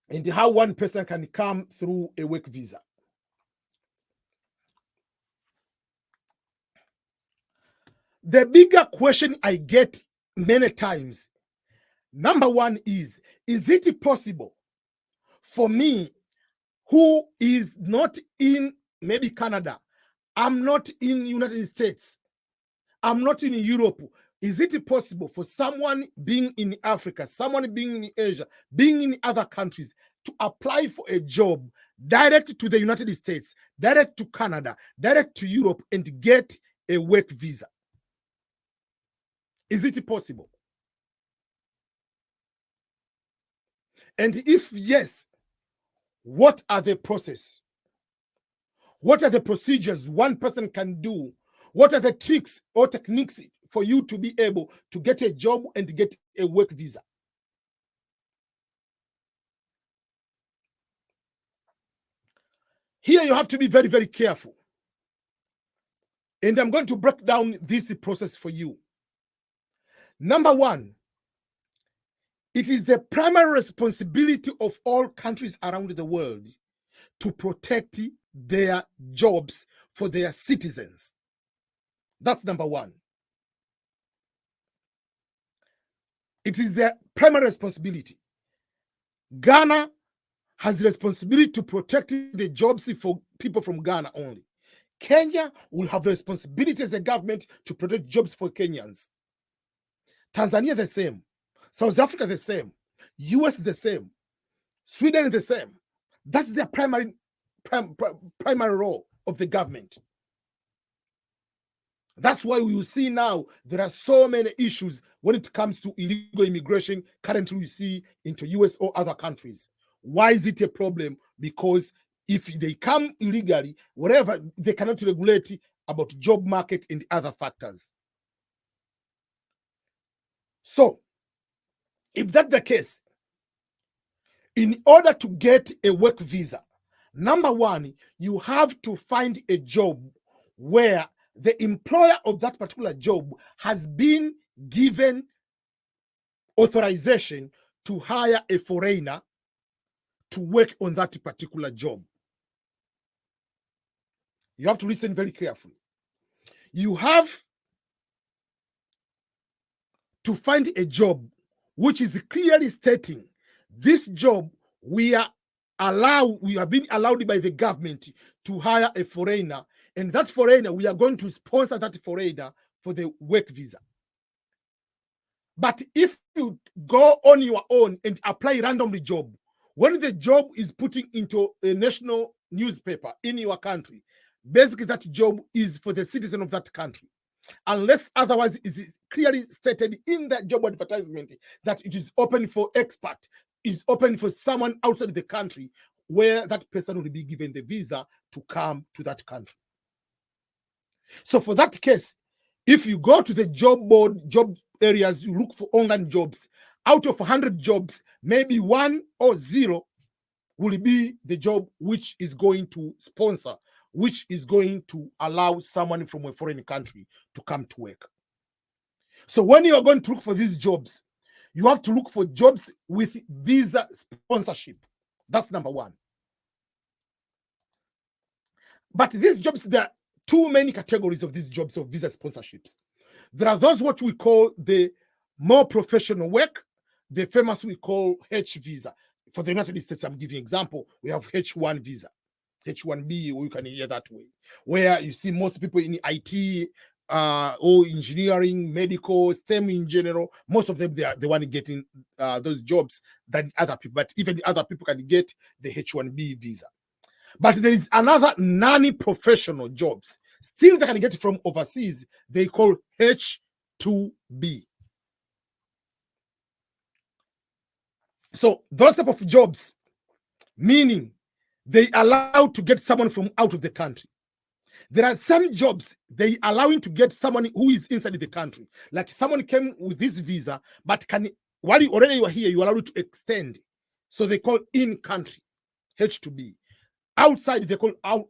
and how one person can come through a work visa. The bigger question I get many times, number one is it possible for me, who is not in maybe Canada, I'm not in United States, I'm not in Europe, is it possible for someone being in Africa, someone being in Asia, being in other countries to apply for a job direct to the United States, direct to Canada, direct to Europe, and get a work visa? Is it possible? And if yes, what are the process? What are the procedures one person can do? What are the tricks or techniques for you to be able to get a job and get a work visa? Here you have to be very, very careful. And I'm going to break down this process for you. Number one, it is the primary responsibility of all countries around the world to protect their jobs for their citizens. That's number one. It is their primary responsibility. Ghana has the responsibility to protect the jobs for people from Ghana only. Kenya will have the responsibility as a government to protect jobs for Kenyans. Tanzania the same. South Africa the same. US the same. Sweden the same. That's their primary role of the government. That's why we will see now there are so many issues when it comes to illegal immigration currently we see into US or other countries. Why is it a problem? Because if they come illegally, whatever, they cannot regulate about job market and other factors. So, if that's the case, in order to get a work visa, number one, you have to find a job where the employer of that particular job has been given authorization to hire a foreigner to work on that particular job. You have to listen very carefully. You have to find a job which is clearly stating this job we have been allowed by the government to hire a foreigner, and that foreigner, we are going to sponsor that foreigner for the work visa. But if you go on your own and apply randomly job, when the job is putting into a national newspaper in your country, basically that job is for the citizen of that country, unless otherwise it is clearly stated in that job advertisement that it is open for expat, is open for someone outside the country, where that person will be given the visa to come to that country. So for that case, if you go to the job board, job areas, you look for online jobs, out of 100 jobs, maybe 1 or 0 will be the job which is going to sponsor, which is going to allow someone from a foreign country to come to work. So when you are going to look for these jobs, you have to look for jobs with visa sponsorship. That's number one. But these jobs, there are too many categories of these jobs of visa sponsorships. There are those what we call the more professional work, the famous we call H visa. For the United States, I'm giving example, we have H1 visa, H1B, or you can hear that way, where you see most people in IT, or engineering, medical, STEM in general, most of them, they are the one getting those jobs than other people. But even the other people can get the H1B visa. But there is another non-professional jobs. Still, they can get it from overseas. They call H2B. So those type of jobs, meaning they allow to get someone from out of the country. There are some jobs they allowing to get someone who is inside the country. Like someone came with this visa, but while you already are here, you allow it to extend. So they call in-country, H2B. Outside, they call out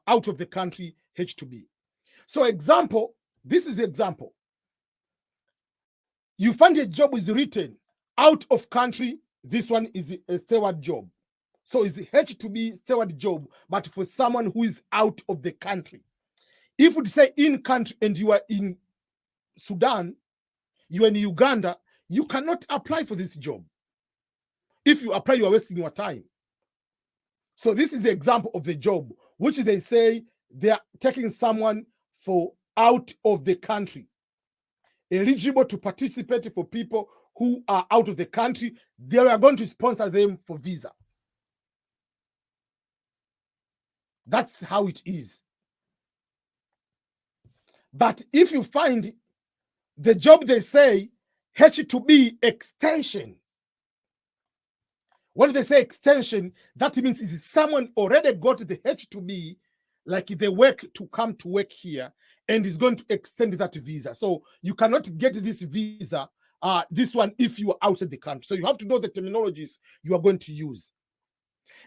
of the country, H2B. So example, this is the example. You find a job is written out of country this one is a steward job. So it's H2B steward job, but for someone who is out of the country. If we say in country and you are in Sudan, you are in Uganda, you cannot apply for this job. If you apply, you are wasting your time. So this is the example of the job, which they say they are taking someone for out of the country, eligible to participate for people who are out of the country. They are going to sponsor them for visa. That's how it is. But if you find the job, they say H2B extension. When they say extension, that means is someone already got the H2B, like they work to come to work here, and is going to extend that visa. So you cannot get this visa, this one, if you are outside the country. So you have to know the terminologies you are going to use.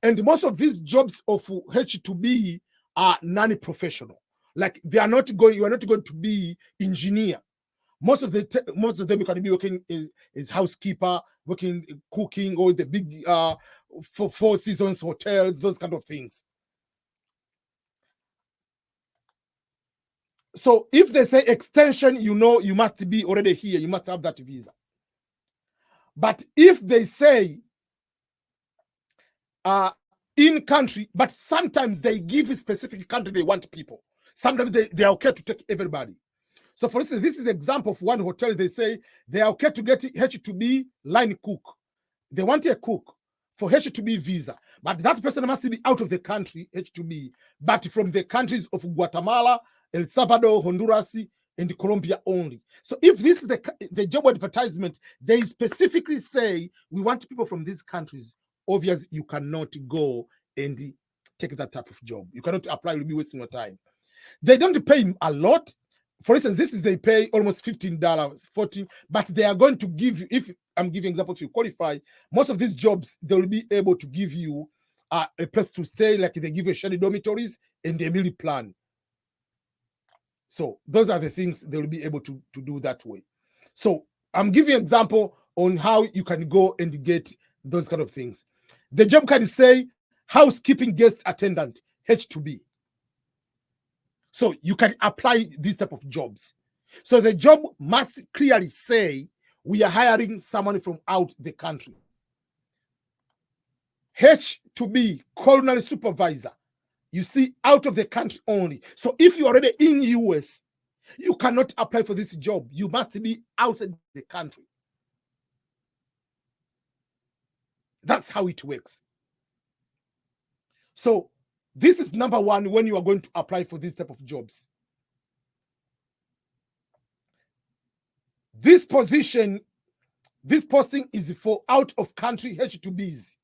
And most of these jobs of H2B are non-professional. Like they are not going, you are not going to be engineer. Most of them you can be working as housekeeper, working cooking, or the big for Four Seasons hotels, those kind of things. So if they say extension, you know you must be already here, you must have that visa. But if they say in country, but sometimes they give a specific country they want people. Sometimes they are okay to take everybody. So for instance, this is an example of one hotel. They say they are okay to get H2B line cook. They want a cook for H2B visa, but that person must be out of the country, H2B, but from the countries of Guatemala, El Salvador, Honduras, and Colombia only. So if this is the job advertisement, they specifically say we want people from these countries. Obviously, you cannot go and take that type of job. You cannot apply, you'll be wasting your time. They don't pay a lot. For instance, they pay almost $15, $14, but they are going to give you, if I'm giving example, if you qualify, most of these jobs, they will be able to give you a place to stay, like they give you shared dormitories and a meal plan. So those are the things they will be able to do that way. So I'm giving an example on how you can go and get those kind of things. The job can say housekeeping guest attendant, H2B. So you can apply these type of jobs. So the job must clearly say we are hiring someone from out the country. H2B, culinary supervisor. You see, out of the country only. So if you're already in US, you cannot apply for this job. You must be outside the country. That's how it works. So this is number one when you are going to apply for this type of jobs. This position, this posting is for out of country H2Bs.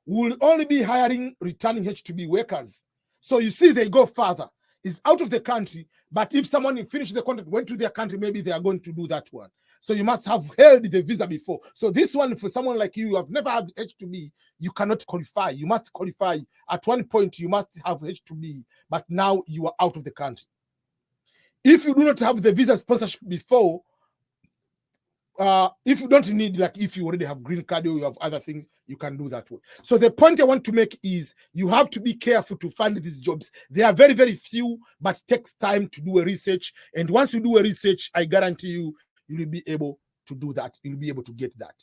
We will only be hiring returning H2B workers. So you see, they go further. It's out of the country, but if someone finished the contract, went to their country, maybe they are going to do that one. So you must have held the visa before. So this one, for someone like you have never had H2B, you cannot qualify. You must qualify. At one point, you must have H2B, but now you are out of the country. If you do not have the visa sponsorship before, if you don't need, like if you already have green card or you have other things, you can do that way. So the point I want to make is you have to be careful to find these jobs. They are very, very few, but it takes time to do a research. And once you do a research, I guarantee you, you will be able to do that. You'll be able to get that.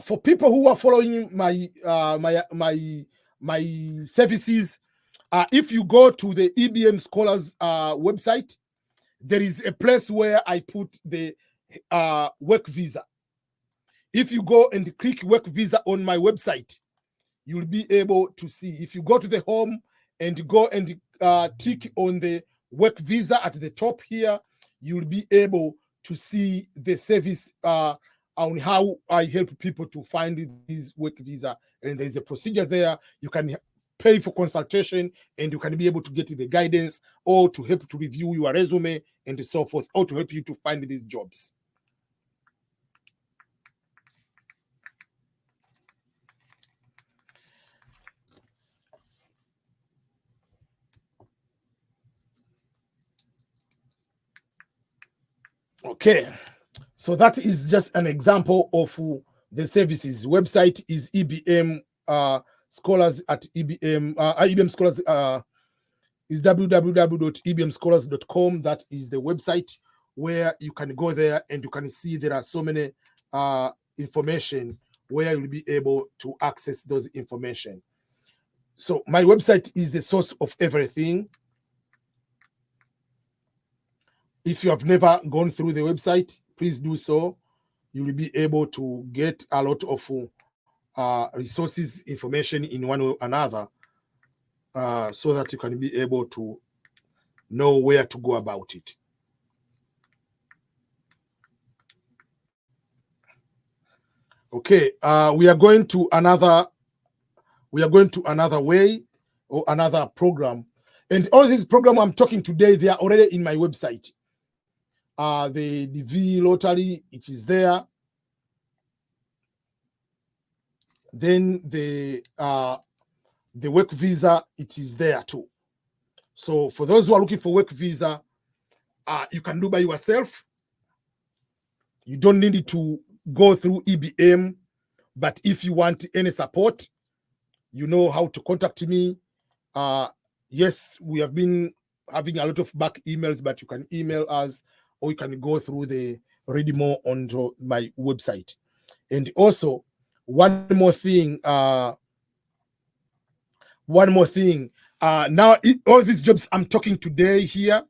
For people who are following my services, if you go to the EBM Scholars website, there is a place where I put the work visa. If you go and click work visa on my website, you'll be able to see. If you go to the home and go and tick on the work visa at the top here, you'll be able to see the service on how I help people to find this work visa. And there's a procedure there. You can pay for consultation and you can be able to get the guidance or to help to review your resume and so forth, or to help you to find these jobs. Okay, So that is just an example of the services. Website is EBM Scholars at EBM. EBM Scholars is www.ebmscholars.com. That is the website where you can go there and you can see there are so many information where you'll be able to access those information. So my website is the source of everything. If you have never gone through the website, please do so. You will be able to get a lot of resources, information in one way or another, so that you can be able to know where to go about it. Okay, we are going to another way or another program. And all these programs I'm talking today, they are already in my website. The DV lottery, it is there. Then the work visa, it is there too. So for those who are looking for work visa, you can do by yourself. You don't need to go through EBM. But if you want any support, you know how to contact me. Yes, we have been having a lot of back emails, but you can email us or you can go through the read more on my website. And also, one more thing. Now, all these jobs I'm talking today here,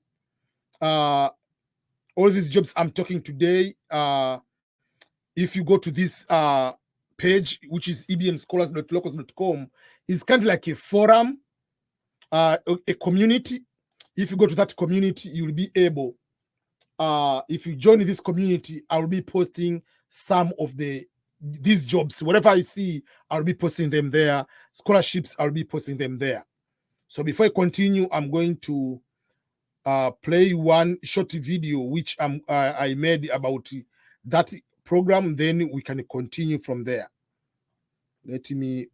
if you go to this page, which is ebmscholars.locals.com, is kind of like a forum, a community. If you go to that community, you'll be able, if you join this community, I'll be posting some of these jobs. Whatever I see, I'll be posting them there. Scholarships, I'll be posting them there. So before I continue, I'm going to play one short video which I made about that program. Then we can continue from there. Let me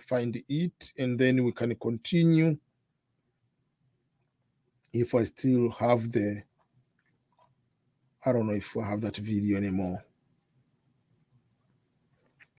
find it, and then we can continue. If I still have I don't know if I have that video anymore.